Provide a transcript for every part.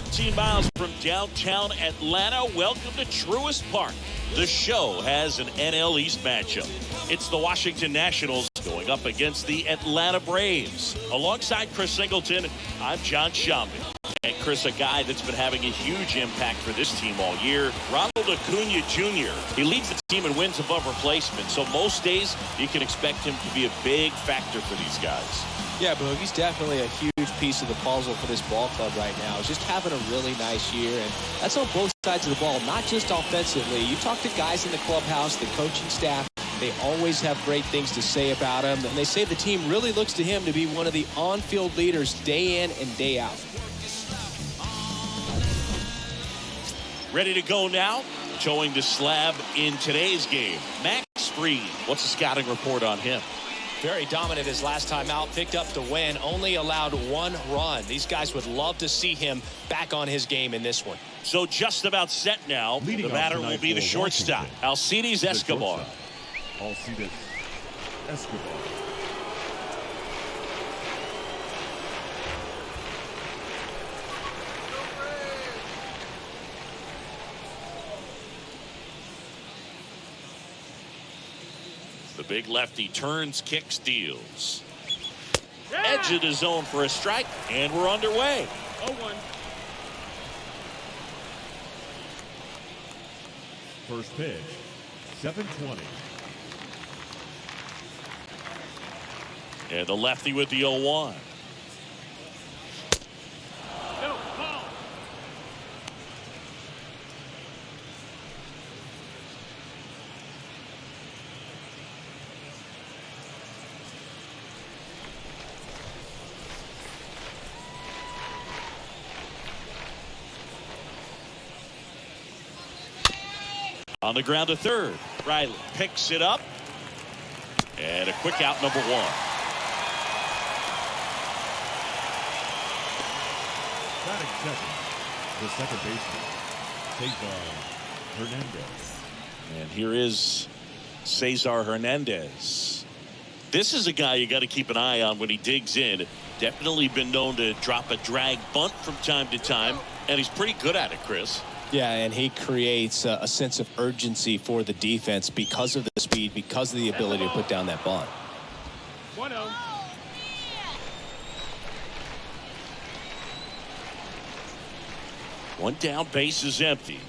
13 miles from downtown Atlanta, welcome to Truist Park. The show has an NL East matchup. It's the Washington Nationals going up against the Atlanta Braves. Alongside Chris Singleton, I'm John Shambi. And Chris, a guy that's been having a huge impact for this team all year, Ronald Acuna Jr. He leads the team in wins above replacement, so most days you can expect him to be a big factor for these guys. Yeah, Boog, he's definitely a huge piece of the puzzle for this ball club right now. He's just having a really nice year, and that's on both sides of the ball, not just offensively. You talk to guys in the clubhouse, the coaching staff, they always have great things to say about him, and they say the team really looks to him to be one of the on-field leaders day in and day out. Ready to go now, towing the slab in today's game. Max Fried, what's the scouting report on him? Very dominant his last time out, picked up the win, only allowed one run. These guys would love to see him back on his game in this one. So just about set now. The batter will be the shortstop, Alcides Escobar. Alcides Escobar. The big lefty turns, kicks, deals. Edge of the zone for a strike, and we're underway. 0-1. First pitch, 7:20. And the lefty with the 0-1. On the ground to third. Riley picks it up. And a quick out, number one. Batting second, the second baseman, Cesar Hernandez. And here is Cesar Hernandez. This is a guy you got to keep an eye on when he digs in. Definitely been known to drop a drag bunt from time to time, and he's pretty good at it, Chris. Yeah, and he creates a sense of urgency for the defense because of the speed, because of the ability to put down that bunt. 1-0. One down, base is empty.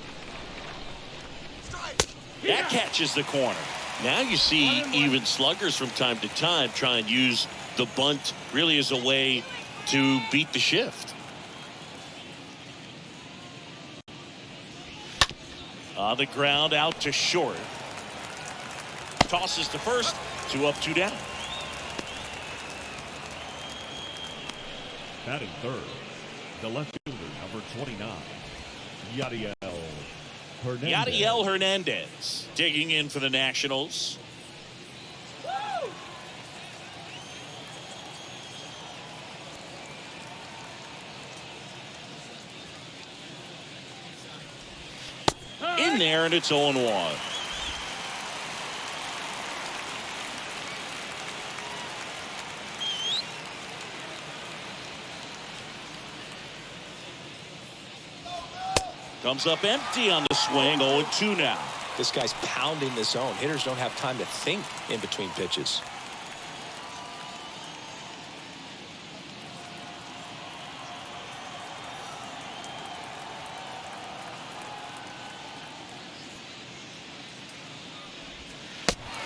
That catches the corner. Now you see even sluggers from time to time try and use the bunt really as a way to beat the shift. On the ground, out to short. Tosses to first. 2 up, 2 down. Batting third, the left fielder, number 29, Yadiel Hernandez. Yadiel Hernandez digging in for the Nationals. In there, and it's 0-1. Comes up empty on the swing. 0-2 now. This guy's pounding the zone. Hitters don't have time to think in between pitches.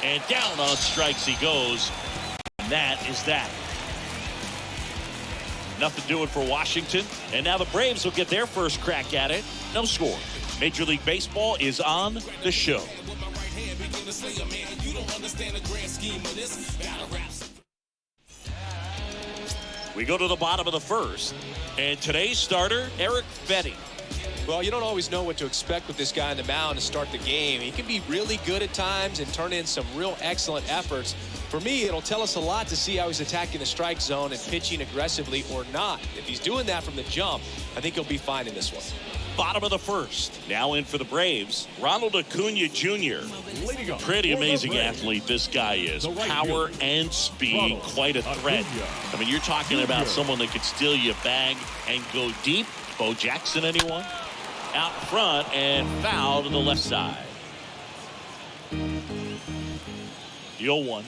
And down on strikes he goes. And that is that. Nothing doing for Washington. And now the Braves will get their first crack at it. No score. Major League Baseball is on the show. We go to the bottom of the first. And today's starter, Eric Fetty. Well, you don't always know what to expect with this guy on the mound to start the game. He can be really good at times and turn in some real excellent efforts. For me, it'll tell us a lot to see how he's attacking the strike zone and pitching aggressively or not. If he's doing that from the jump, I think he'll be fine in this one. Bottom of the first. Now in for the Braves, Ronald Acuna Jr. Pretty amazing athlete this guy is. Power and speed, quite a threat. I mean, you're talking about someone that could steal your bag and go deep. Bo Jackson, anyone? Out front and foul to the left side. The 0-1.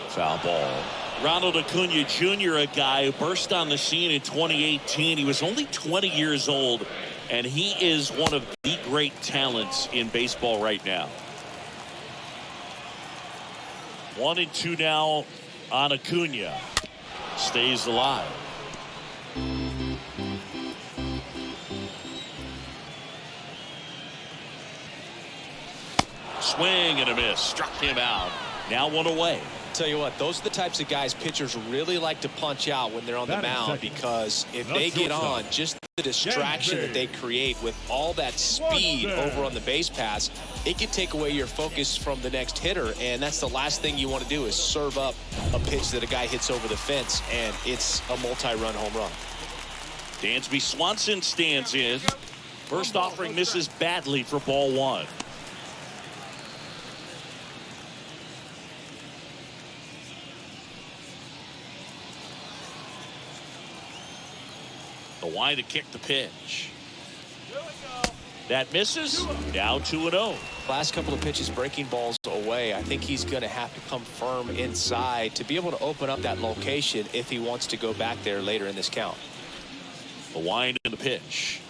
Foul ball. Ronald Acuna Jr., a guy who burst on the scene in 2018. He was only 20 years old, and he is one of the great talents in baseball right now. 1-2 now on Acuna. Stays alive. Swing and a miss. Struck him out. Now 1 away. Tell you what, those are the types of guys pitchers really like to punch out when they're on the mound, because if they get on, just the distraction that they create with all that speed over on the base pass, it can take away your focus from the next hitter, and that's the last thing you want to do is serve up a pitch that a guy hits over the fence, and it's a multi-run home run. Dansby Swanson stands in. First offering misses badly for ball 1. The wide to kick the pitch. That misses. Now 2-0. Last couple of pitches breaking balls away. I think he's going to have to come firm inside to be able to open up that location if he wants to go back there later in this count. The wind and the pitch.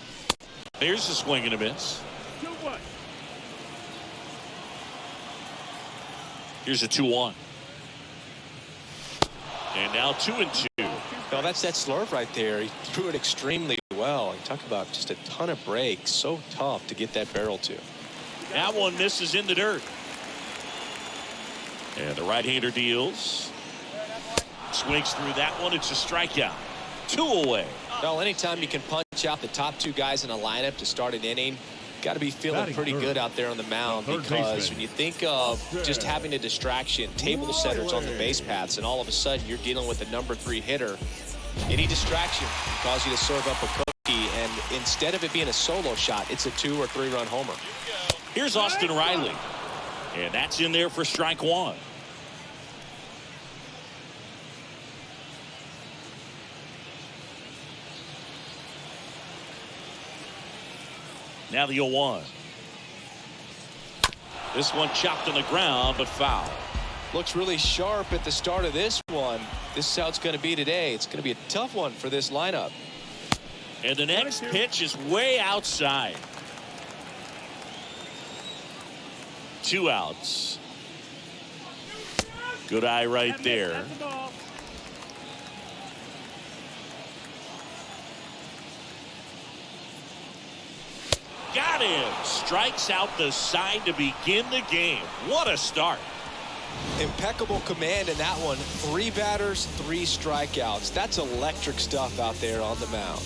There's a swing and a miss. Here's a 2-1. And now 2-2. Well, that's that slurve right there. He threw it extremely well. You talk about just a ton of breaks. So tough to get that barrel to. That one misses in the dirt. And the right-hander deals. Swings through that one. It's a strikeout. 2 away. Well, anytime you can punch out the top 2 guys in a lineup to start an inning, got to be feeling pretty good out there on the mound, because when you think of just having a distraction, table setters on the base paths, and all of a sudden you're dealing with a number 3 hitter, any distraction can cause you to serve up a cookie, and instead of it being a solo shot, it's a 2 or 3 run homer. Here's Austin Riley, and that's in there for strike 1. Now the 0-1. This one chopped on the ground, but foul. Looks really sharp at the start of this one. This is how it's going to be today. It's going to be a tough one for this lineup. And the next pitch is way outside. 2 outs. Good eye right there. Got him. Strikes out the side to begin the game. What a start. Impeccable command in that one. 3 batters, 3 strikeouts. That's electric stuff out there on the mound.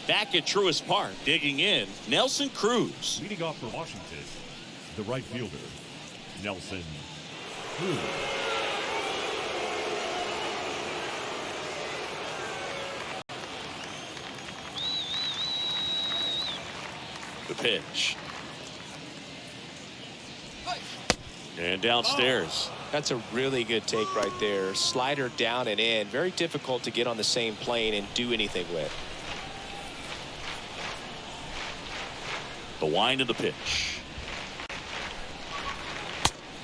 Back at Truist Park, digging in, Nelson Cruz. Leading off for Washington, the right fielder, Nelson Cruz. The pitch. And downstairs. That's a really good take right there. Slider down and in. Very difficult to get on the same plane and do anything with. The wind of the pitch.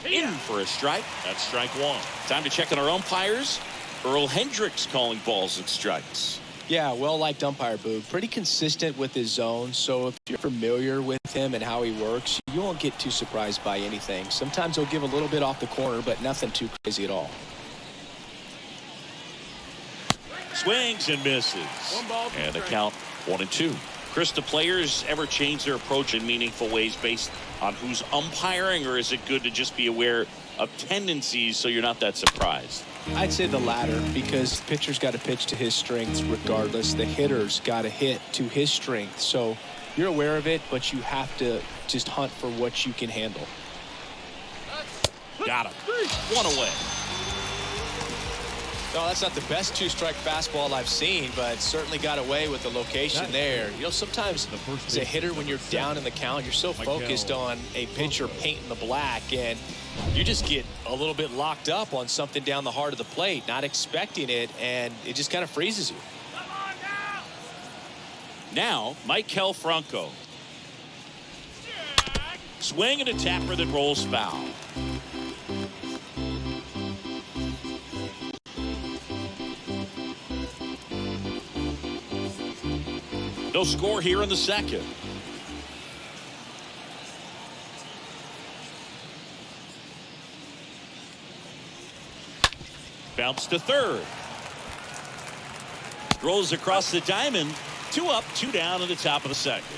In for a strike. That's strike 1. Time to check on our umpires. Earl Hendricks calling balls and strikes. Yeah, well-liked umpire, Boog. Pretty consistent with his zone, so if you're familiar with him and how he works, you won't get too surprised by anything. Sometimes he'll give a little bit off the corner, but nothing too crazy at all. Swings and misses. And the count 1-2. Chris, do players ever change their approach in meaningful ways based on who's umpiring, or is it good to just be aware of tendencies so you're not that surprised? I'd say the latter, because the pitcher's got to pitch to his strengths regardless. The hitter's got to hit to his strength. So you're aware of it, but you have to just hunt for what you can handle. Got him. 1 away. No, that's not the best two-strike fastball I've seen, but certainly got away with the location there. You know, sometimes as a hitter, when you're down in the count, you're so focused on a pitcher painting the black, and you just get a little bit locked up on something down the heart of the plate, not expecting it, and it just kind of freezes you. Now, Maikel Franco. Swing and a tapper that rolls foul. No score here in the second. Bounce to third. Rolls across the diamond. 2 up, 2 down in the top of the second.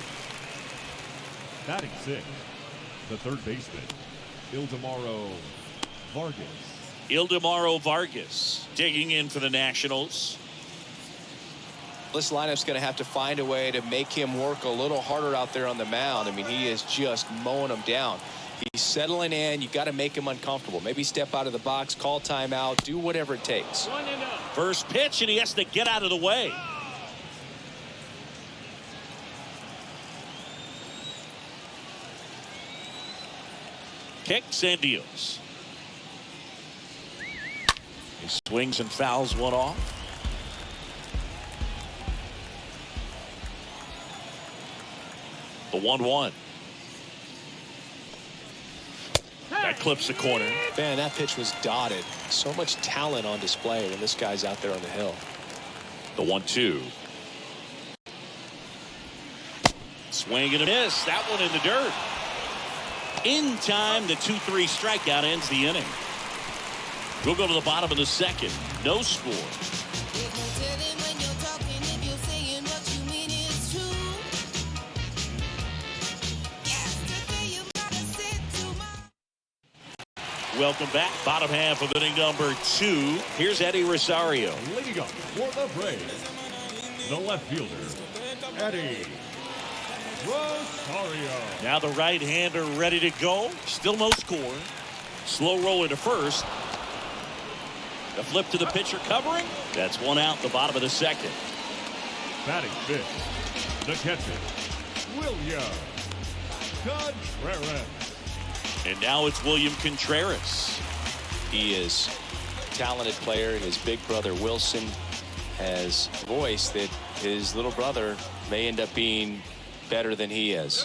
Batting 6, the third baseman, Ildemaro Vargas. Ildemaro Vargas digging in for the Nationals. This lineup's going to have to find a way to make him work a little harder out there on the mound. I mean, he is just mowing them down. He's settling in. You got to make him uncomfortable. Maybe step out of the box, call timeout, do whatever it takes. First pitch, and he has to get out of the way. Kicks and deals. He swings and fouls one off. The 1-1. That clips the corner. Man, that pitch was dotted. So much talent on display when this guy's out there on the hill. The 1-2. Swing and a miss. That one in the dirt. In time, the 2-3 strikeout ends the inning. We'll go to the bottom of the second. No score. Welcome back. Bottom half of inning number 2. Here's Eddie Rosario. Leading up for the Braves, the left fielder, Eddie Rosario. Now the right-hander ready to go. Still no score. Slow roll into first. The flip to the pitcher covering. That's one out, the bottom of the second. Batting 5th, the catcher, William Contreras. And now it's William Contreras. He is a talented player. His big brother Wilson has voiced that his little brother may end up being better than he is.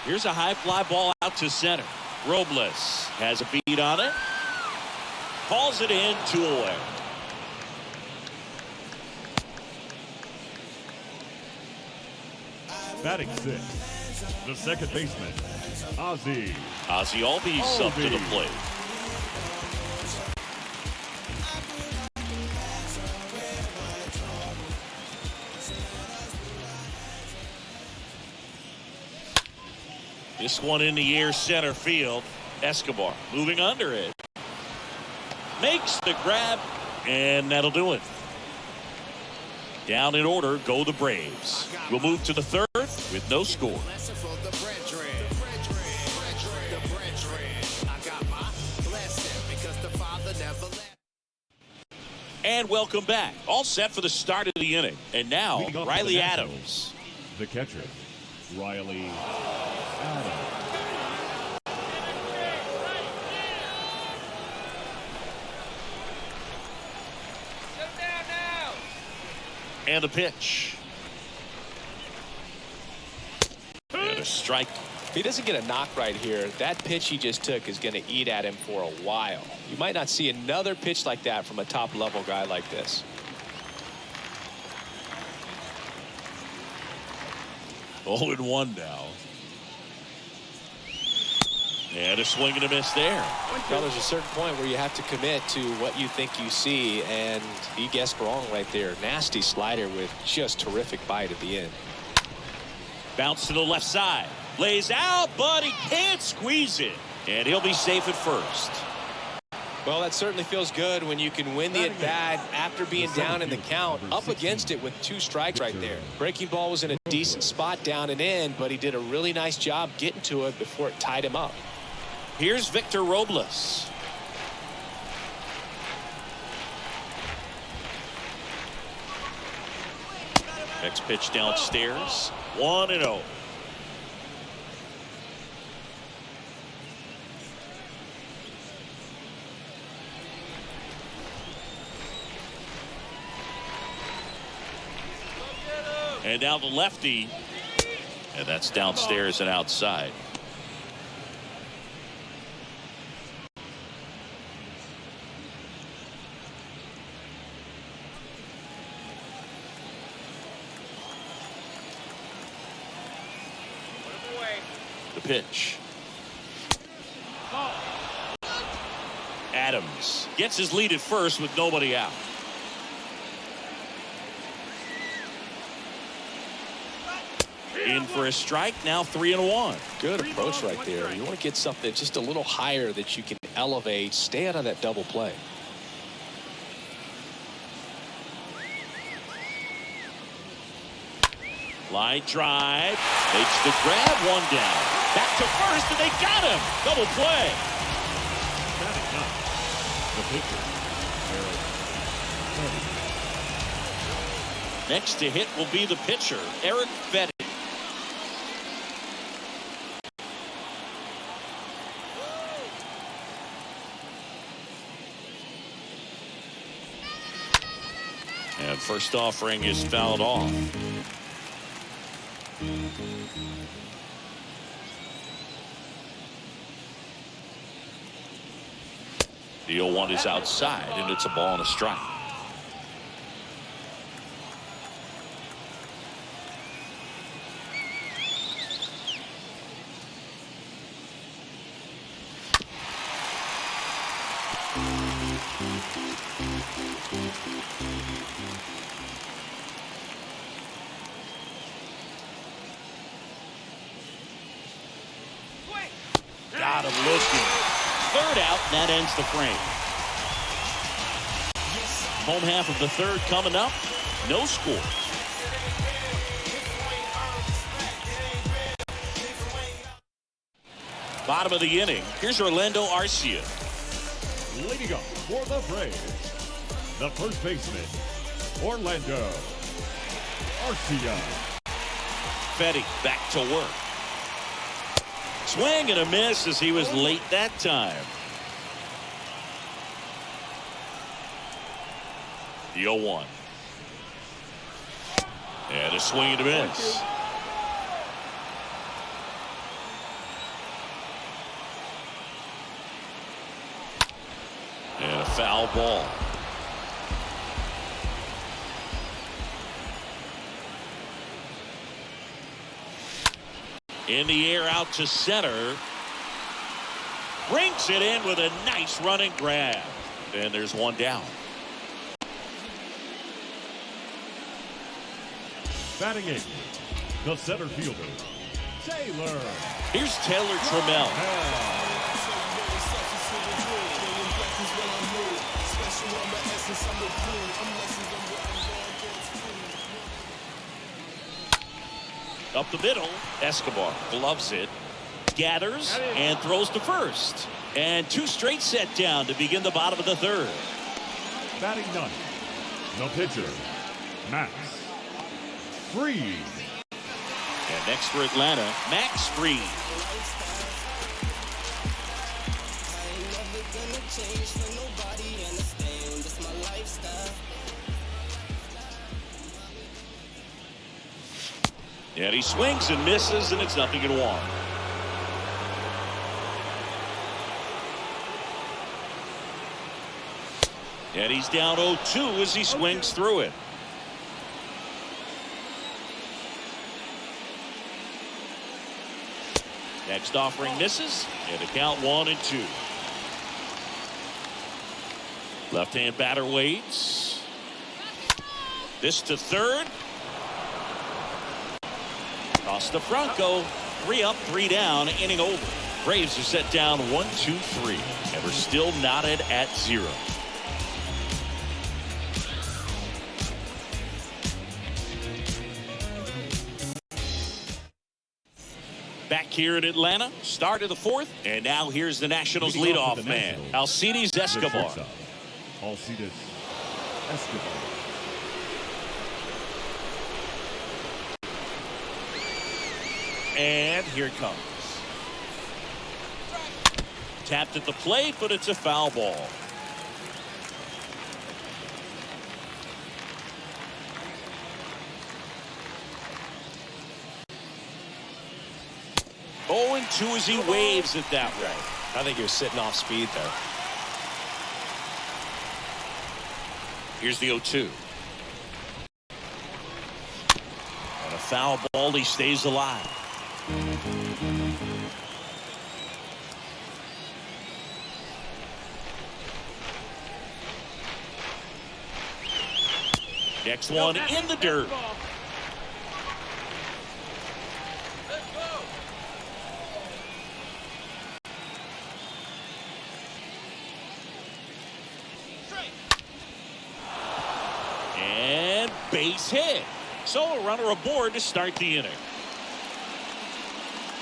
Here's a high fly ball out to center. Robles has a beat on it. Calls it in, 2 away. Batting 6th, the second baseman, Ozzie Albies up to the plate. This one in the air, center field. Escobar moving under it. Makes the grab, and that'll do it. Down in order go the Braves. We'll move to the third with no score. And welcome back. All set for the start of the inning. And now, Riley Adams. The catcher, Riley Adams. And the pitch. And a strike. If he doesn't get a knock right here, that pitch he just took is going to eat at him for a while. You might not see another pitch like that from a top-level guy like this. 0-1 now. And a swing and a miss there. Well, there's a certain point where you have to commit to what you think you see, and he guessed wrong right there. Nasty slider with just terrific bite at the end. Bounce to the left side. Lays out, but he can't squeeze it. And he'll be safe at first. Well, that certainly feels good when you can win the at-bat after being down in the count, up against it with 2 strikes right there. Breaking ball was in a decent spot down and in, but he did a really nice job getting to it before it tied him up. Here's Victor Robles. Next pitch downstairs. 1-0. And now the lefty. And that's downstairs and outside. The pitch. Adams gets his lead at first with nobody out. In for a strike, now 3-1. Good approach right there. You want to get something just a little higher that you can elevate. Stay out of that double play. Line drive. Makes the grab, one down. Back to first, and they got him. Double play. The pitcher, Next to hit will be the pitcher, Eric Fetty. And first offering is fouled off. The 0-1 is outside, and it's a ball and a strike. Got him looking. Third out, that ends the frame. Home half of the third coming up. No score. Bottom of the inning. Here's Orlando Arcia. leading up for the Braves, the first baseman, Orlando Garcia. Fetty back to work. Swing and a miss as he was late that time. The 0-1. And a swing and a miss. And a foul ball. In the air out to center. Brings it in with a nice running grab. And there's one down. Batting eighth, the center fielder, Taylor. Here's Taylor Trammell. Up the middle, Escobar gloves it, gathers, and throws to first. And two straight set down to begin the bottom of the third. Batting ninth, the pitcher, Max Fried. And next for Atlanta, Max Fried. And he swings and misses, and it's 0-1. And he's down 0-2 as he swings through it. Next offering misses, and a count 1-2. Left-hand batter waits. This to third. Toss to Franco. 3 up, 3 down, inning over. Braves are set down 1-2-3, and we're still knotted at 0. Back here in Atlanta, start of the fourth, and now here's the Nationals leadoff man, Alcides Escobar. Alcides Escobar. And here it comes. Tapped at the plate, but it's a foul ball. Oh, and 2 as he waves it that way. I think he was sitting off speed there. Here's the 0-2. On a foul ball, he stays alive. Next one in the dirt. And base hit. So a runner aboard to start the inning.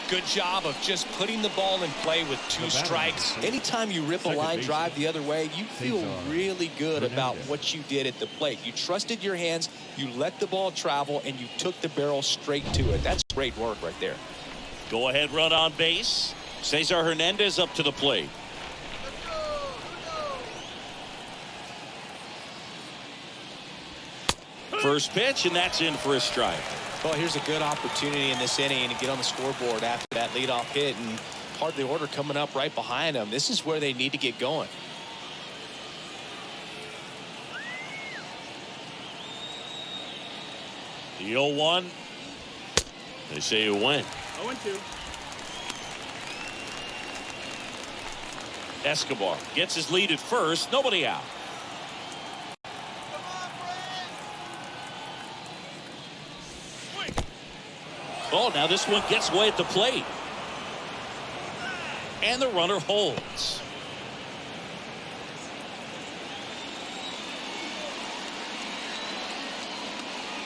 Good job of just putting the ball in play with 2 strikes. Anytime you rip a line drive the other way, you feel really good about what you did at the plate. You trusted your hands, you let the ball travel, and you took the barrel straight to it. That's great work right there. Go ahead run on base. Cesar Hernandez up to the plate. First pitch, and that's in for a strike. Well, here's a good opportunity in this inning to get on the scoreboard after that leadoff hit, and hard the order coming up right behind them. This is where they need to get going. The 0-1. They say you win. 0-2. Escobar gets his lead at first. Nobody out. Oh, now this one gets away at the plate. And the runner holds.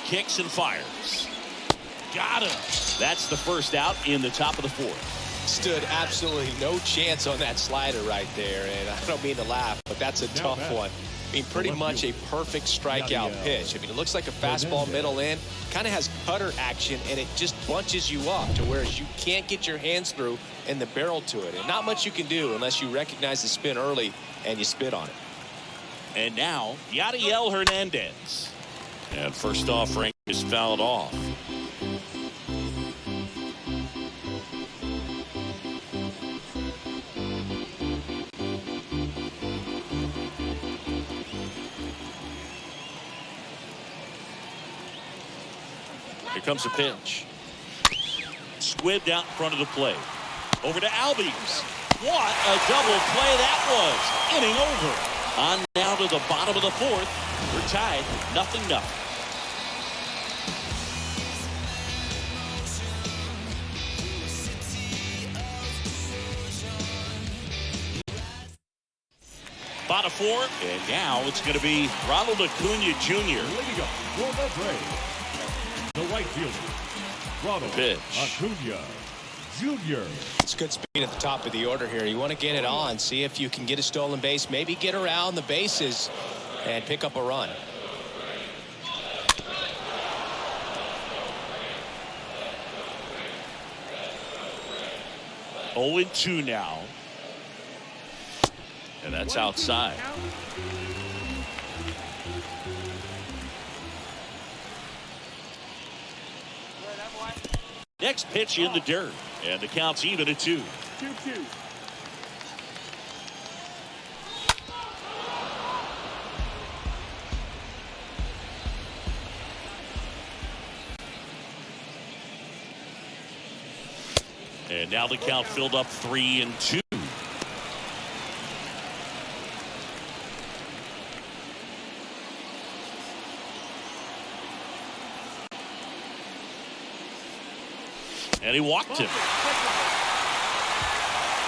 Kicks and fires. Got him. That's the first out in the top of the 4th. Stood absolutely no chance on that slider right there. And I don't mean to laugh, but that's a tough one. I mean, pretty much a perfect strikeout pitch. I mean, it looks like a fastball middle in. Kind of has cutter action, and it just bunches you up to where you can't get your hands through and the barrel to it. And not much you can do unless you recognize the spin early and you spit on it. And now, Yadiel Hernandez. And first off, Frank is fouled off. Here comes a pitch. Squibbed out in front of the plate. Over to Albies. What a double play that was. Inning over. On now to the bottom of the 4th. We're tied 0-0. Bottom 4, and now it's going to be Ronald Acuna Jr. Leading up for the Braves, the right fielder, Ronald Acuna Jr. It's good speed at the top of the order here. You want to get it on, see if you can get a stolen base, maybe get around the bases and pick up a run. Oh, 0-2 now. And that's outside. Next pitch in the dirt. And the count's even at 2. 2-2. And now the count filled up 3-2. And he walked him.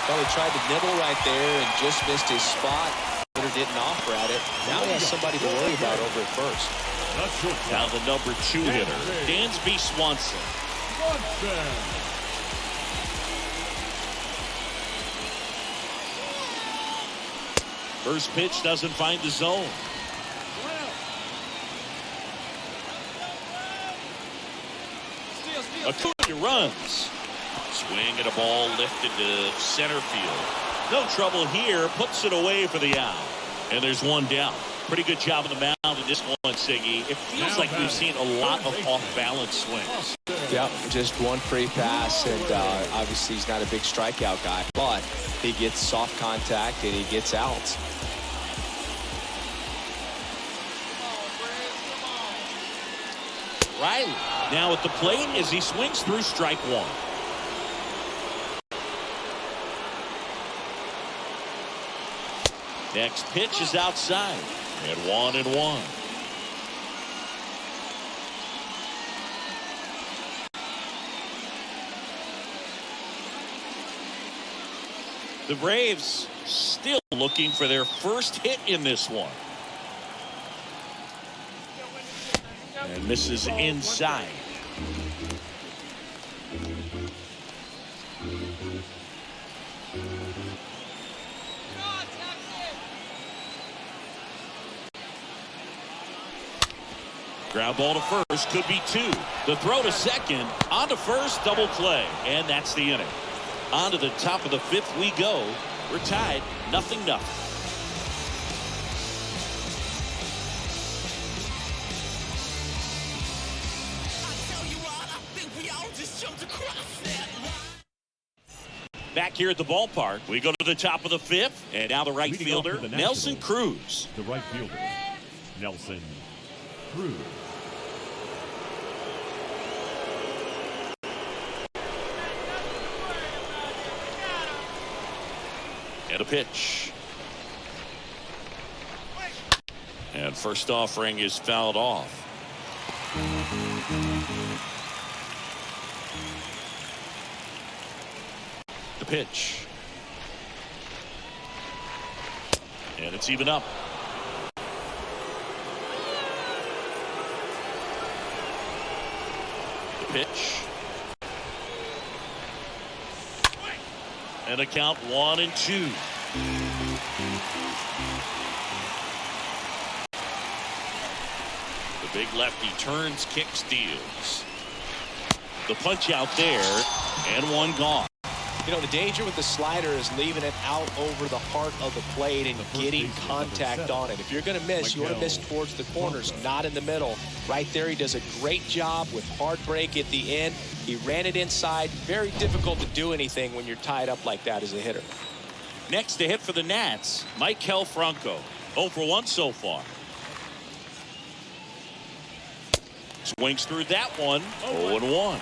Well, he tried to nibble right there and just missed his spot. Hitter didn't offer at it. Now he has somebody to worry about over at first. Now the number 2 hitter, Dansby Swanson. First pitch doesn't find the zone. Acuna runs. Swing at a ball lifted to center field. No trouble here. Puts it away for the out. And there's one down. Pretty good job on the mound in this one, Siggy. It feels like we've seen a lot of off-balance swings. Yeah, just one free pass, and obviously he's not a big strikeout guy, but he gets soft contact and he gets outs. Riley now at the plate as he swings through strike one. Next pitch is outside. And 1-1. The Braves still looking for their first hit in this one. And misses inside. Ground ball to first, could be two. The throw to second, on to first, double play, and that's the inning. On to the top of the fifth we go. We're tied, 0-0. Back here at the ballpark, we go to the top of the fifth, and now the right fielder, Nelson Cruz. The right fielder, Nelson Cruz. And a pitch. And first offering is fouled off. The pitch. And it's even up. The pitch. And a count 1-2. The big lefty turns, kicks, deals. The punch out there, and one gone. You know, the danger with the slider is leaving it out over the heart of the plate and getting contact on it. If you're going to miss, you want to miss towards the corners, not in the middle. Right there, he does a great job with hard break at the end. He ran it inside. Very difficult to do anything when you're tied up like that as a hitter. Next to hit for the Nats, Maikel Franco. 0 for 1 so far. Swings through that one. 0-1.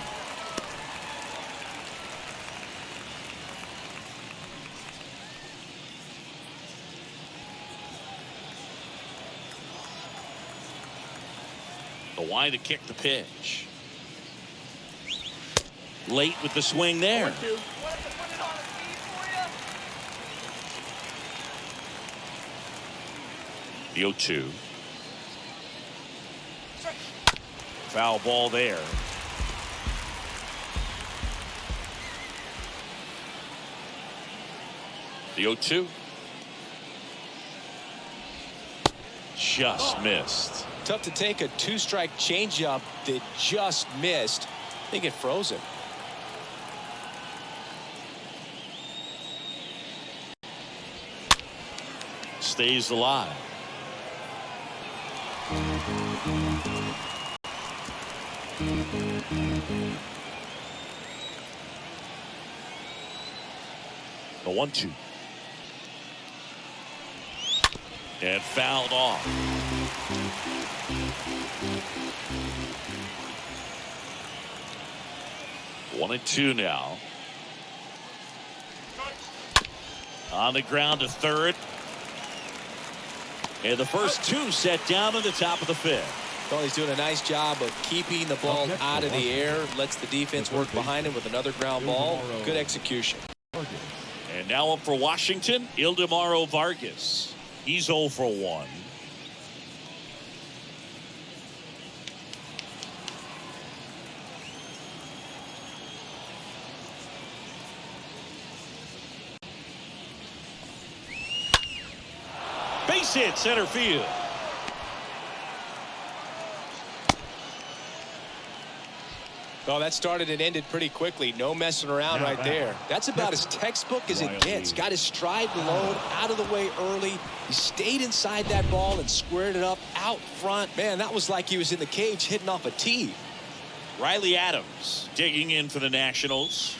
The wide to kick the pitch. Late with the swing there. The 0-2. Foul ball there. The 0-2. Just missed. Tough to take a two-strike changeup that just missed. I think it froze him. Stays alive. The 1-2. And fouled off. One and two now. On the ground to third. And the first two set down to the top of the fifth. Well, he's doing a nice job of keeping the ball out of the air. Lets the defense work behind him with another ground ball. Good execution. And now up for Washington, Ildemaro Vargas. He's 0 for 1. Base hit center field. Well, that started and ended pretty quickly. No messing around right there. That's about as textbook as it gets. Got his stride load out of the way early. He stayed inside that ball and squared it up out front. Man, that was like he was in the cage hitting off a tee. Riley Adams digging in for the Nationals.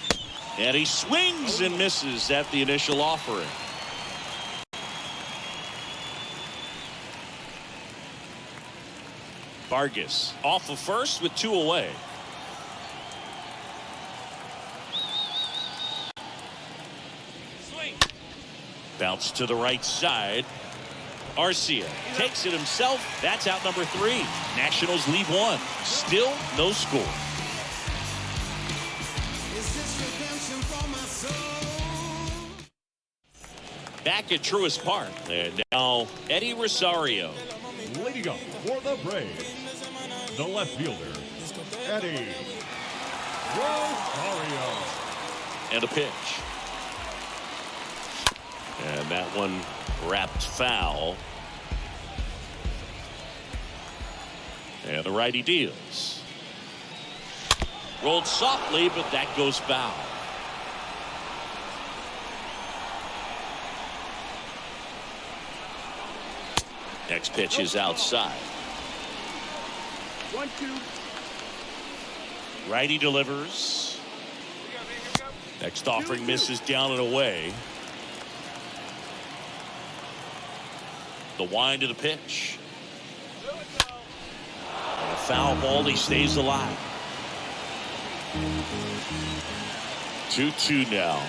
And he swings and misses at the initial offering. Vargas off of first with 2 away. Bounce to the right side. Garcia takes it himself. That's out number 3. Nationals leave 1. Still no score. Back at Truist Park. And now Eddie Rosario. Leading up for the Braves, the left fielder, Eddie Rosario. And a pitch. And that one wrapped foul. And the righty deals. Rolled softly, but that goes foul. Next pitch is outside. 1-2. Righty delivers. Next offering misses down and away. The wind of the pitch. And a foul ball. He stays alive. 2-2 now.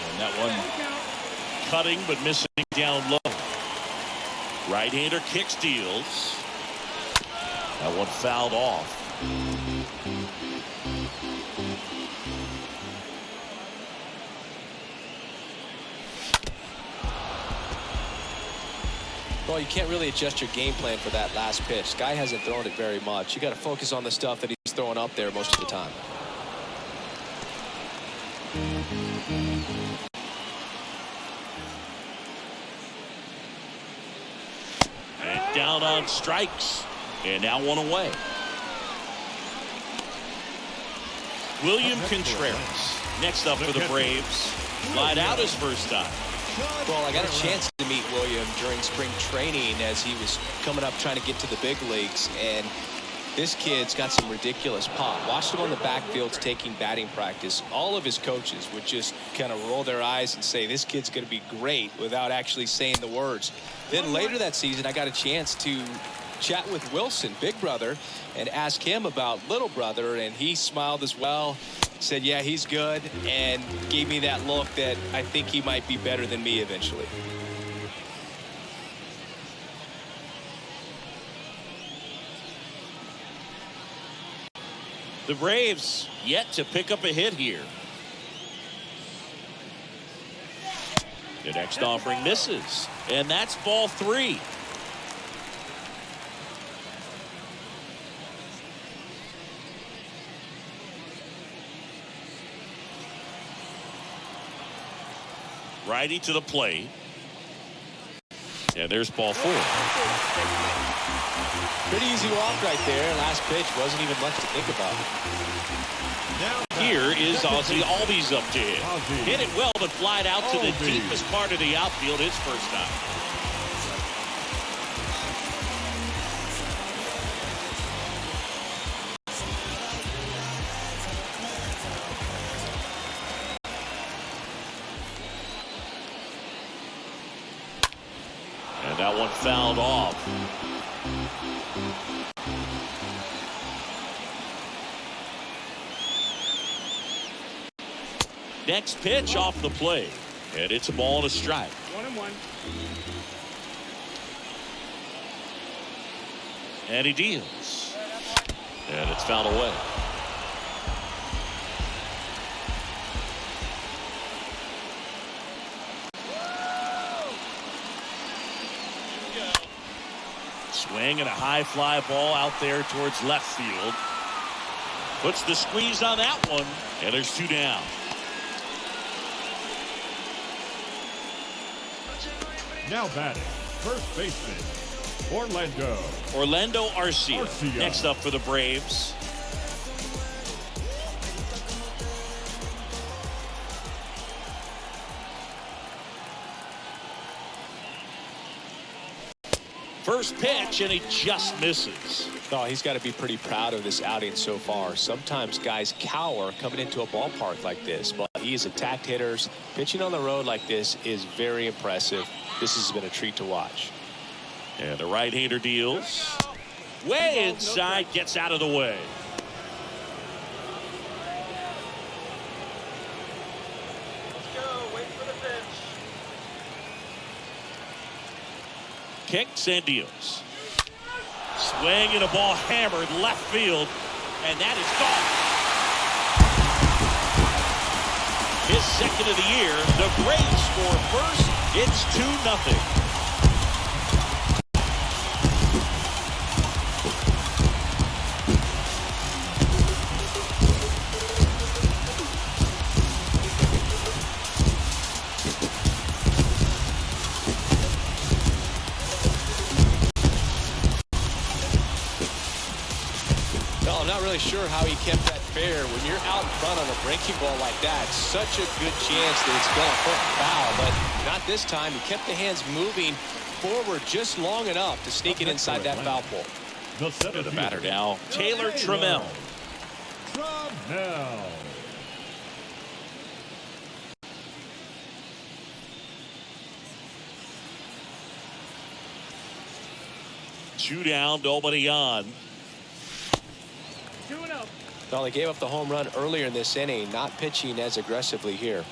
And that one cutting but missing down low. Right-hander kicks, deals. That one fouled off. Well, you can't really adjust your game plan for that last pitch. Guy hasn't thrown it very much. You got to focus on the stuff that he's throwing up there most of the time. And down on strikes. And now one away. William Contreras next up for the Braves. Lied out his first time. Well, I got a chance to meet William during spring training as he was coming up trying to get to the big leagues, and this kid's got some ridiculous pop. Watched him on the backfields taking batting practice. All of his coaches would just kind of roll their eyes and say, this kid's going to be great, without actually saying the words. Then later that season, I got a chance to chat with Wilson, big brother, and ask him about little brother, and he smiled as well. Said, yeah, he's good, and gave me that look that I think he might be better than me eventually. The Braves yet to pick up a hit here. The next offering misses, and that's ball 3. Righty to the plate. And there's ball 4. Pretty easy walk right there. Last pitch wasn't even much to think about. Here is Ozzie Albies up to hit. Hit it well, but flied out to the deepest part of the outfield his first time. And that one fouled off. Next pitch off the plate. And it's a ball and a strike. 1-1. And he deals. And it's fouled away. Swing and a high fly ball out there towards left field. Puts the squeeze on that one. And there's 2 down. Now batting, first baseman, Orlando Garcia. Next up for the Braves. First pitch, and he just misses. Oh, he's got to be pretty proud of this outing so far. Sometimes guys cower coming into a ballpark like this, but he's attacked hitters. Pitching on the road like this is very impressive. This has been a treat to watch. And the right-hander deals. Way inside, gets out of the way. Kicks and deals. Swing and a ball hammered left field, and that is gone. His second of the year. The Braves score first. It's 2-0. Sure how he kept that fair. When you're out in front on a breaking ball like that, such a good chance that it's going to hurt foul, but not this time. He kept the hands moving forward just long enough to sneak it inside that foul pole. The batter now, Taylor Trammell. Two down, nobody on. Well, they gave up the home run earlier in this inning, not pitching as aggressively here.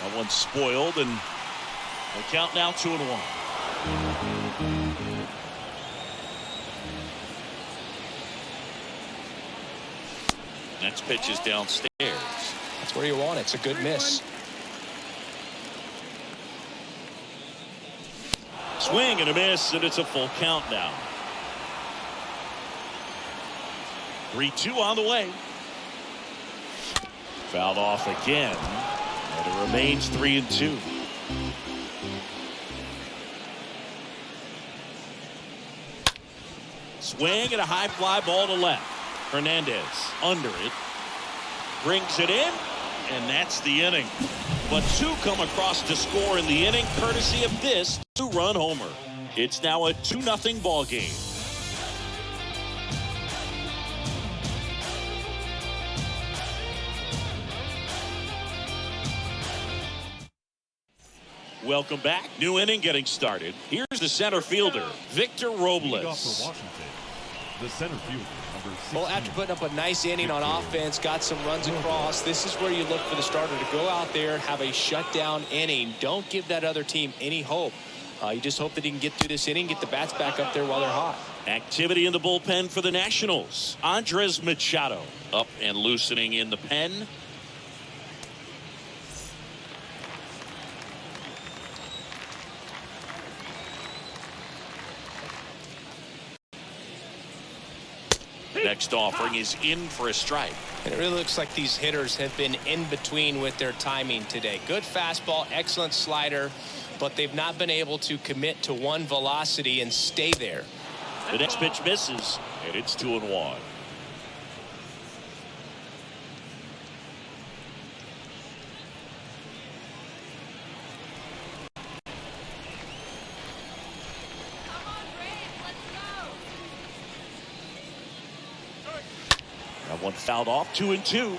That one's spoiled, and the count now 2-1. Next pitch is downstairs. That's where you want it. It's a good miss. Swing and a miss, and it's a full count now. 3-2 on the way. Fouled off again, and it remains 3-2. Swing and a high fly ball to left. Hernandez under it, brings it in, and that's the inning. But two come across to score in the inning, courtesy of this two-run homer. It's now a 2-0 ball game. Welcome back. New inning getting started. Here's the center fielder, Victor Robles. The center fielder, number 16. Well, after putting up a nice inning on offense, got some runs across, this is where you look for the starter to go out there, have a shutdown inning. Don't give that other team any hope. You just hope that he can get through this inning, get the bats back up there while they're hot. Activity in the bullpen for the Nationals. Andres Machado up and loosening in the pen. Next offering is in for a strike. And it really looks like these hitters have been in between with their timing today. Good fastball, excellent slider, but they've not been able to commit to one velocity and stay there. The next pitch misses, and it's 2-1. That one fouled off, 2-2.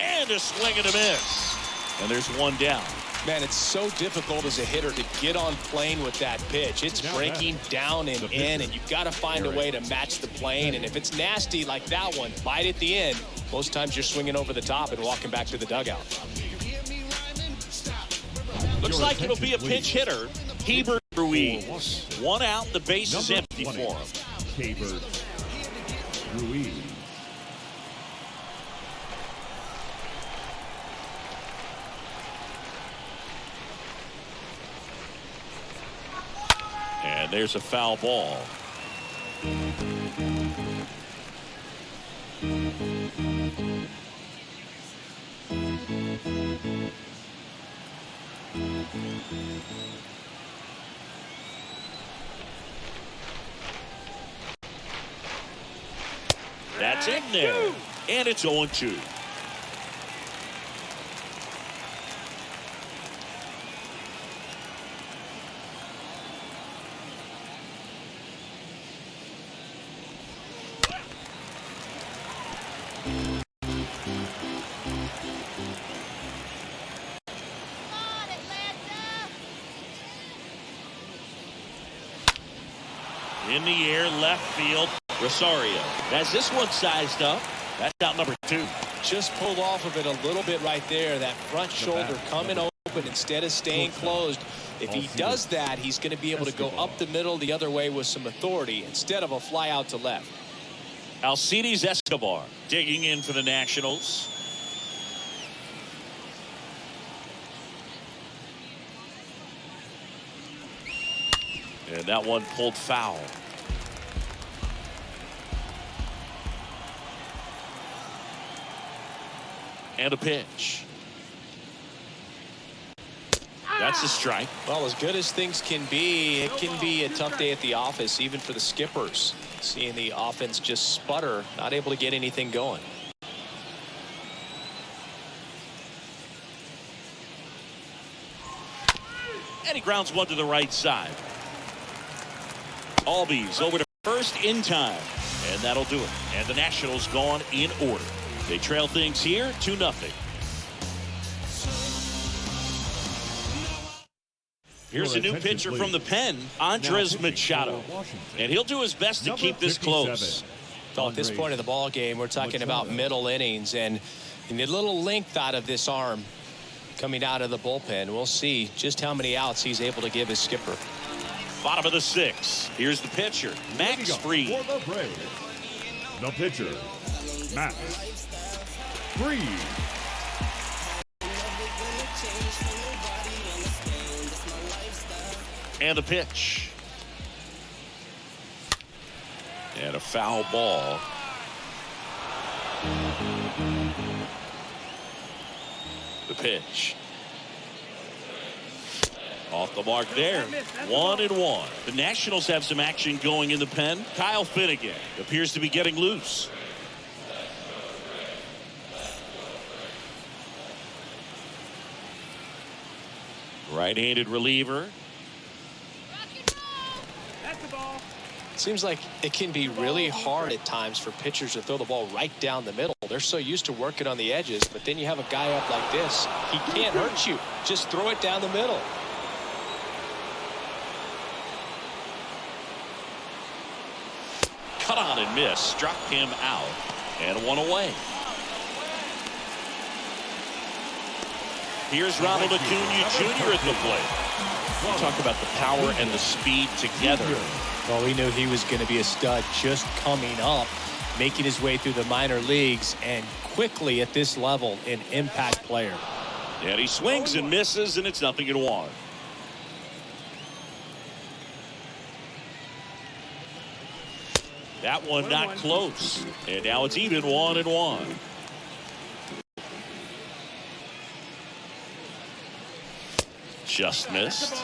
And a swing and a miss. And there's one down. Man, it's so difficult as a hitter to get on plane with that pitch. It's breaking down and in, and you've got to find a way to match the plane. And if it's nasty like that one, bite at the end, most times you're swinging over the top and walking back to the dugout. Looks like it'll be a pinch hitter. Hebert Ruiz. One out, the base is empty for him. Hebert Ruiz. And there's a foul ball. It's in there. And it's 0-2. In the air, left field. Rosario has this one sized up. That's out number 2. Just pulled off of it a little bit right there. That front shoulder coming open instead of staying closed. If he does that, he's going to be able to go up the middle the other way with some authority instead of a fly out to left. Alcides Escobar digging in for the Nationals. And that one pulled foul. And a pitch. That's a strike. Well, as good as things can be, it can be a tough day at the office, even for the skippers. Seeing the offense just sputter, not able to get anything going. And he grounds one to the right side. Albies over to first in time. And that'll do it. And the Nationals gone in order. They trail things here 2-0. Here's a new pitcher from the pen, Andres Machado. And he'll do his best to keep this close. Well, at this point in the ball game, we're talking about middle innings, and you need a little length out of this arm coming out of the bullpen. We'll see just how many outs he's able to give his skipper. Bottom of the 6th. Here's the pitcher, Max Fried. The pitcher, Max Fried. And the pitch. And a foul ball. The pitch. Off the mark there. 1-1. The Nationals have some action going in the pen. Kyle Finnegan appears to be getting loose. Right-handed reliever. Seems like it can be really hard at times for pitchers to throw the ball right down the middle. They're so used to working on the edges, but then you have a guy up like this. He can't hurt you. Just throw it down the middle. Cut on and miss. Struck him out. And one away. Here's Ronald Acuna Jr. at the plate. We talk about the power and the speed together. Well, we knew he was going to be a stud just coming up, making his way through the minor leagues, and quickly at this level, an impact player. And he swings and misses, and it's 0-1. That one not close. And now it's even 1-1. Just missed.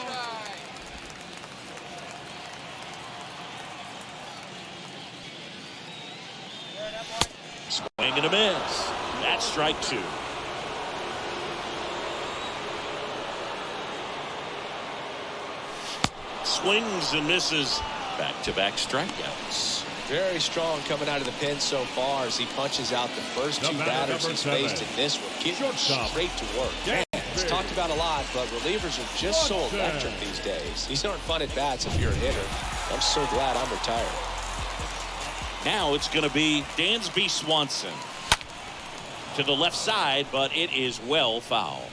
Swing and a miss. That's strike 2. Swings and misses. Back-to-back strikeouts. Very strong coming out of the pen so far as he punches out the first 2 batters he's faced in this one. Getting straight to work. Man, it's talked about a lot, but relievers are just so electric these days. These aren't fun at bats if you're a hitter. I'm so glad I'm retired. Now it's going to be Dansby Swanson to the left side, but it is well foul.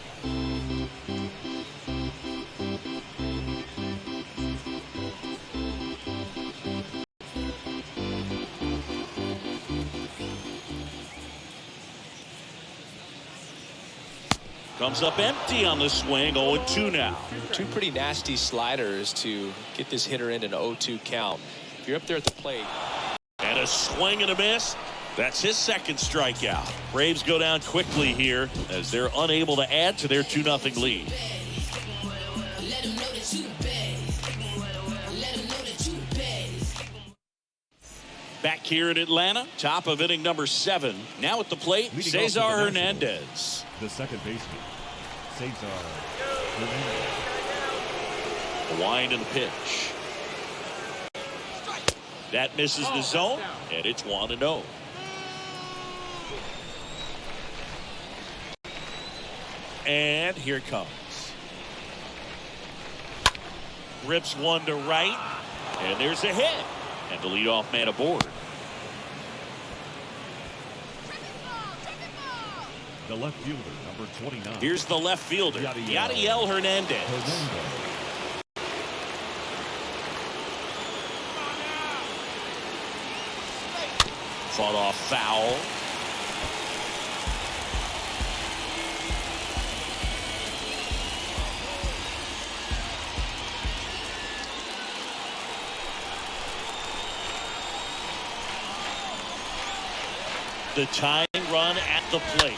Comes up empty on the swing. 0-2 now. 2 pretty nasty sliders to get this hitter in an 0-2 count. If you're up there at the plate. And a swing and a miss. That's his second strikeout. Braves go down quickly here as they're unable to add to their 2-0 lead. Back here in Atlanta, top of inning number 7. Now at the plate, Cesar Hernandez. The second baseman, Cesar Hernandez. A wind and the pitch. That misses the zone, and it's 1-0. And here it comes. Rips one to right, and there's a hit. And the leadoff man aboard. The left fielder, number 29. Here's the left fielder, Yadiel Hernandez. Fought off foul. The tying run at the plate.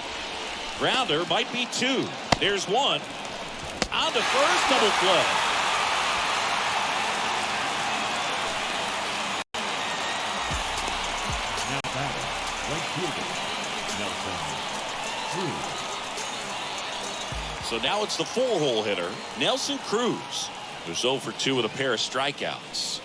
Grounder might be 2. There's 1. On to first, double play. Now batting, right fielder, Nelson Cruz. So now it's the 4-hole hitter, Nelson Cruz, who's 0 for 2 with a pair of strikeouts.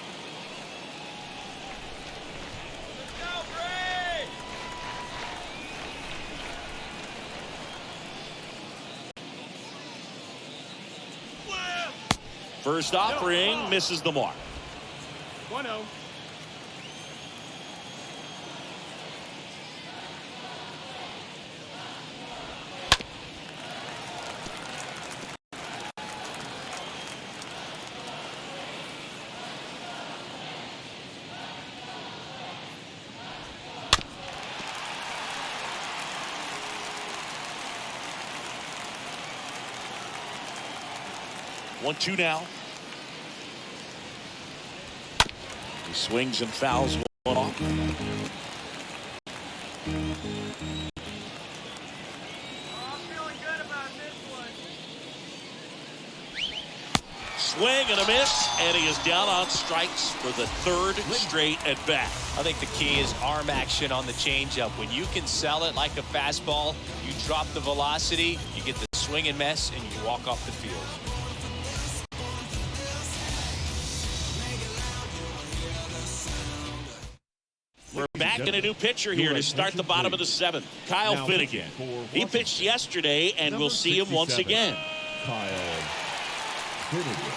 First offering misses the mark. 1-0. One, 2 now. He swings and fouls one off. Swing and a miss, and he is down on strikes for the 3rd straight at bat. I think the key is arm action on the changeup. When you can sell it like a fastball, you drop the velocity, you get the swing and miss, and you walk off the field. We're back in a new pitcher here to start the bottom of the 7th. Kyle Finnegan. He pitched yesterday, and we'll see him once again. Kyle Finnegan.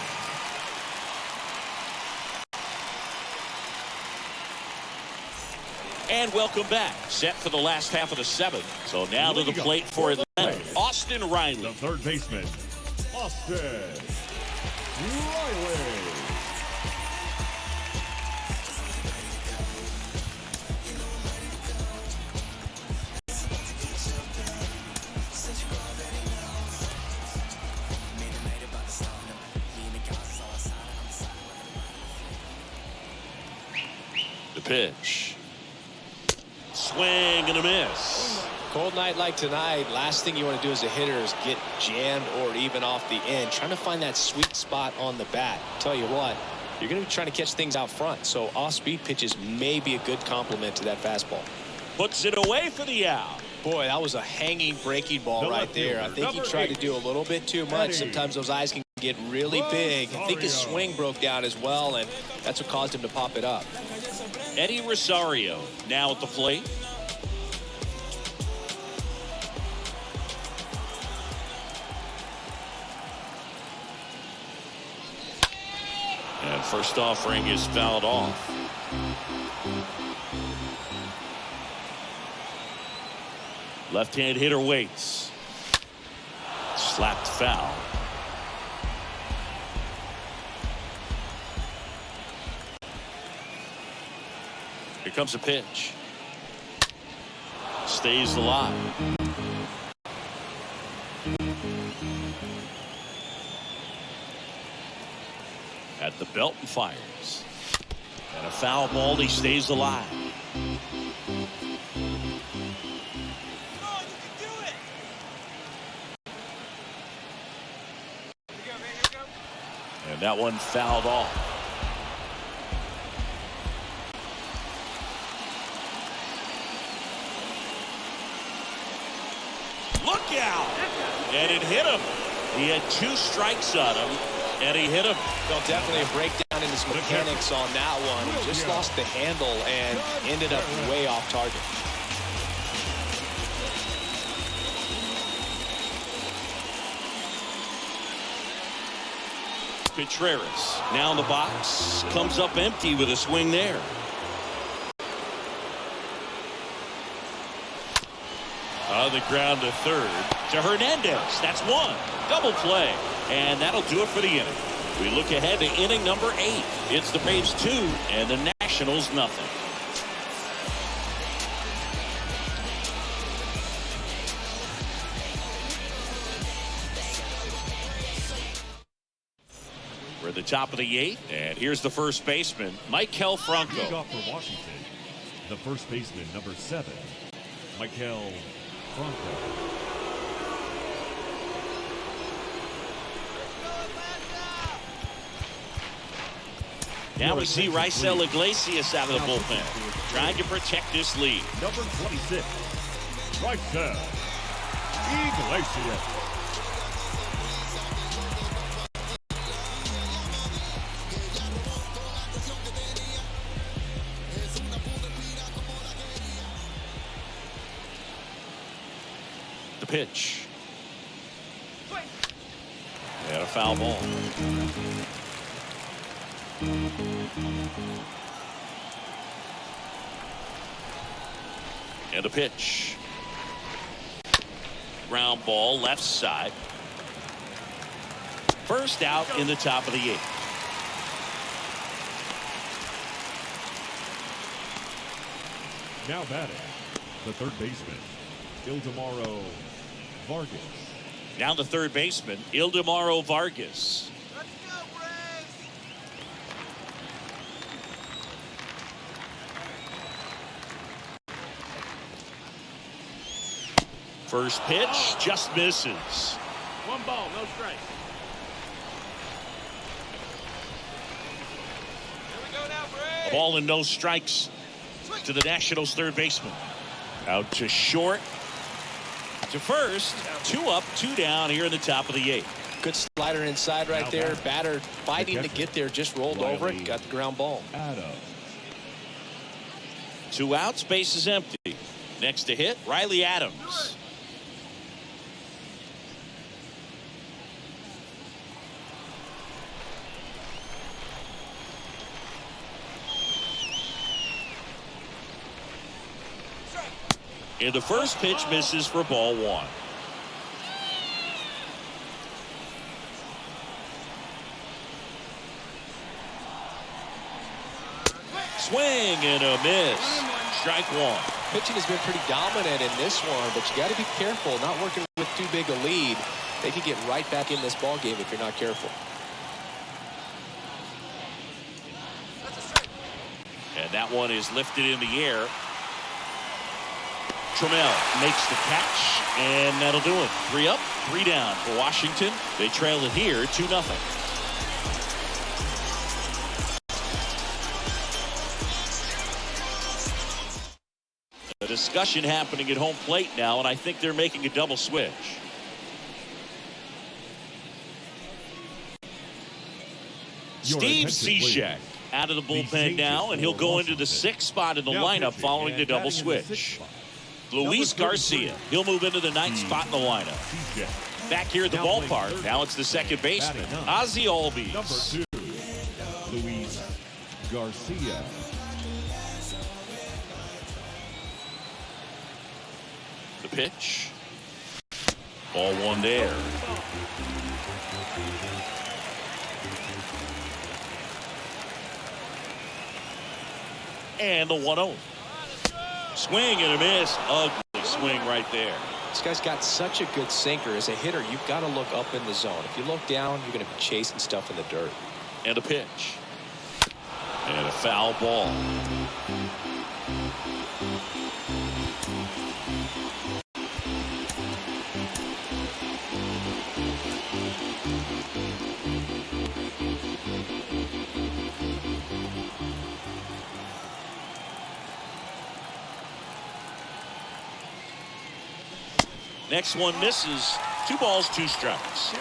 And welcome back. Set for the last half of the 7th. So now to the plate for Atlanta, Austin Riley. The third baseman, Austin Riley. The pitch. Swing and a miss. Cold night like tonight, last thing you want to do as a hitter is get jammed or even off the end. Trying to find that sweet spot on the bat. Tell you what, you're going to be trying to catch things out front. So off-speed pitches may be a good complement to that fastball. Puts it away for the out. Boy, that was a hanging breaking ball right there. I think he tried to do a little bit too much. Sometimes those eyes can get really big. I think his swing broke down as well, and that's what caused him to pop it up. Eddie Rosario now at the plate. And first offering is fouled off. Left-hand hitter waits. Slapped foul. Here comes a pitch. Stays alive. At the belt and fires. And a foul ball, he stays alive. And that one fouled off. And it hit him. He had 2 strikes on him, and he hit him. Well, definitely a breakdown in his mechanics on that one. He just lost the handle and ended up way off target. Contreras now in the box, comes up empty with a swing there. On the ground to third to Hernandez. That's 1. Double play. And that'll do it for the inning. We look ahead to inning number 8. It's the Braves 2 and the Nationals nothing. We're at the top of the 8th, and here's the first baseman, Maikel Franco. Lead off for Washington, the first baseman, number 7, Maikel Franco. Now we see Raisel Iglesias out of the bullpen, trying to protect this lead. Number 26, Raisel Iglesias. The pitch. And a foul ball. And a pitch. Ground ball left side. First out in the top of the 8th. Now batting, the third baseman, Ildemaro Vargas. Now the third baseman, Ildemaro Vargas. Let's go, Braves! First pitch just misses. 1 ball, no strike. Here we go now, Braves! A ball and no strikes to the Nationals third baseman. Out to short. To first. 2 up, 2 down here in the top of the 8th. Good slider inside right there. Batter fighting to get there, just rolled over it, got the ground ball. Adams. 2 outs, base is empty. Next to hit, Riley Adams. And the first pitch misses for ball 1. Swing and a miss. Strike 1. Pitching has been pretty dominant in this one, but you got to be careful, not working with too big a lead. They could get right back in this ball game if you're not careful. And that one is lifted in the air. Trammell makes the catch, and that'll do it. 3 up, 3 down for Washington. They trail it here 2-0. A discussion happening at home plate now, and I think they're making a double switch. Steve Cishek out of the bullpen now, and he'll go into the 6th spot in the lineup following the double switch. Luis Garcia, he'll move into the 9th spot in the lineup. Back here at the ballpark, now it's the second baseman, Ozzie Albies. Number 2, Luis Garcia. The pitch. Ball 1 there. And the 1-0. Swing and a miss. Ugly swing right there. This guy's got such a good sinker. As a hitter, you've got to look up in the zone. If you look down, you're going to be chasing stuff in the dirt. And a pitch. And a foul ball. Next one misses. 2 balls, 2 strikes.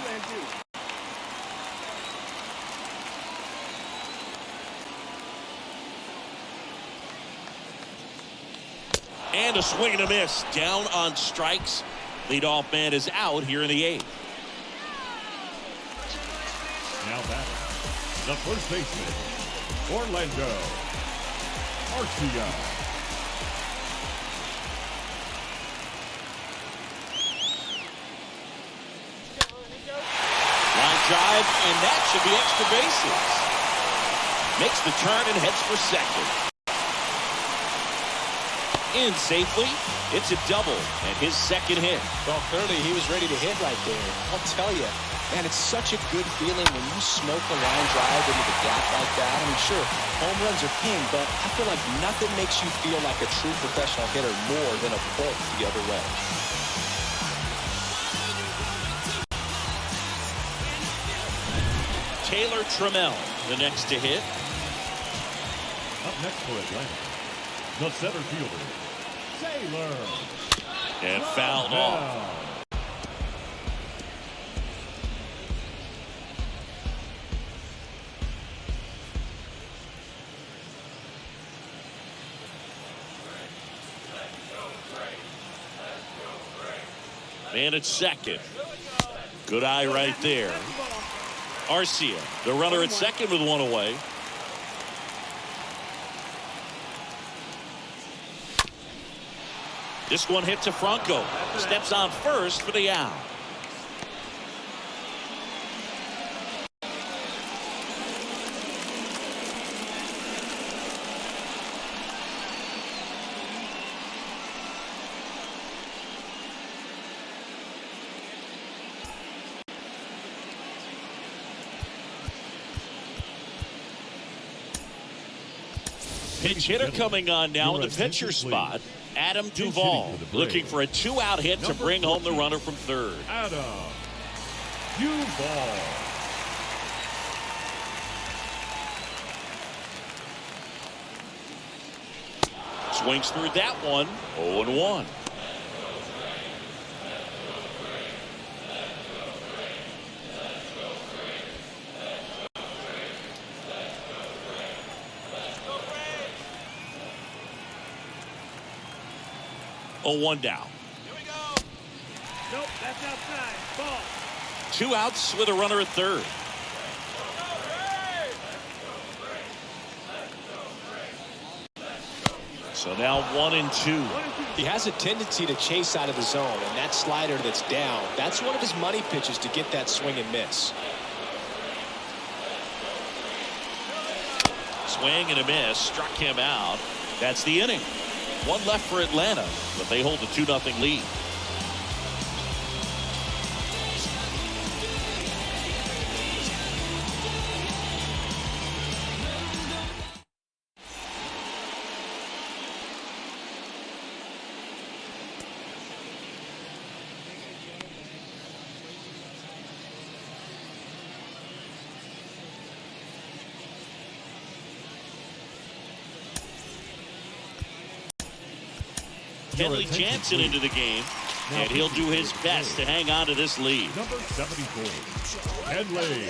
And a swing and a miss. Down on strikes. Leadoff man is out here in the 8th. Now batting, the first baseman, Orlando Garcia. Line drive, and that should be extra bases. Makes the turn and heads for second. In safely. It's a double and his second hit. Well, clearly he was ready to hit right there. I'll tell you, man, it's such a good feeling when you smoke a line drive into the gap like that. I mean, sure, home runs are king, but I feel like nothing makes you feel like a true professional hitter more than a bolt the other way. Taylor Trammell, the next to hit. Up next for Atlanta, the center fielder, Taylor. And fouled off. Man at second. Good eye right there. Garcia, the runner at second with 1 away. This one hit to Franco. Steps on first for the out. Pinch hitter coming on now in the pitcher spot. Adam Duvall looking for a 2-out hit to bring home the runner from third. Adam Duvall. Swings through that one. 0-1. Oh, 1 down. Here we go. Nope, that's outside. Ball. 2 outs with a runner at third. So now 1 and 2. He has a tendency to chase out of the zone, and that slider that's down, that's one of his money pitches to get that swing and miss. Swing and a miss. Struck him out. That's the inning. 1 left for Atlanta, but they hold a 2-0 lead. Kenley Jansen into the game, and he'll do his best to hang on to this lead. Number 74, Kenley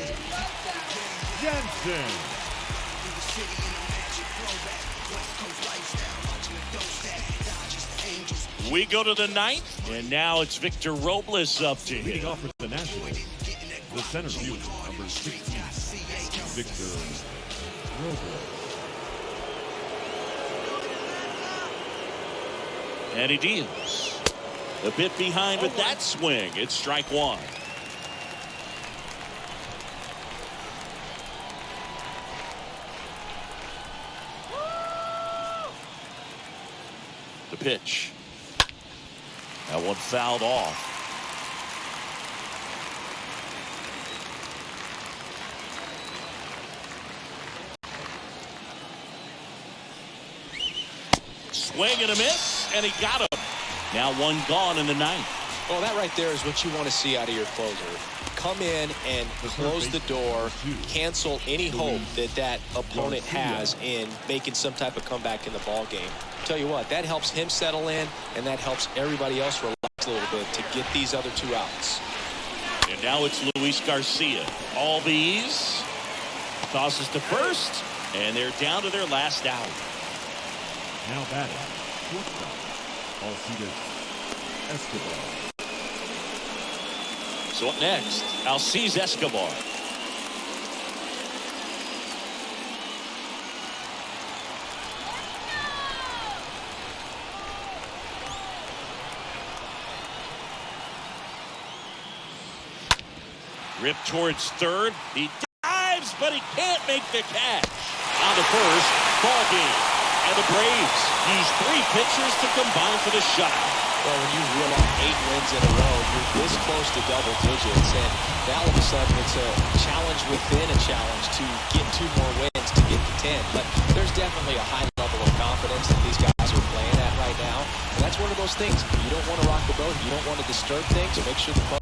Jansen. We go to the 9th, and now it's Victor Robles up to Leading hit. off for the Nationals, the center fielder, number 16, Victor Robles. And he deals. A bit behind with that swing. It's strike 1. The pitch. That one fouled off. Swing and a miss, and he got him. Now 1 gone in the 9th. Well, that right there is what you want to see out of your closer. Come in and close the door, cancel any hope that that opponent has in making some type of comeback in the ball game. Tell you what, that helps him settle in, and that helps everybody else relax a little bit to get these other 2 outs. And now it's Luis Garcia. All these tosses to first, and they're down to their last out. Now batting, shortstop, Alcides Escobar. So up next, Alcides Escobar. Ripped towards third. He dives, but he can't make the catch. On the first, ball game. And the Braves use 3 pitchers to combine for the shutout. Well, when you reel off 8 wins in a row, you're this close to double digits. And now all of a sudden, it's a challenge within a challenge to get 2 more wins to get to 10. But there's definitely a high level of confidence that these guys are playing at right now. And that's one of those things. You don't want to rock the boat. You don't want to disturb things. Make sure the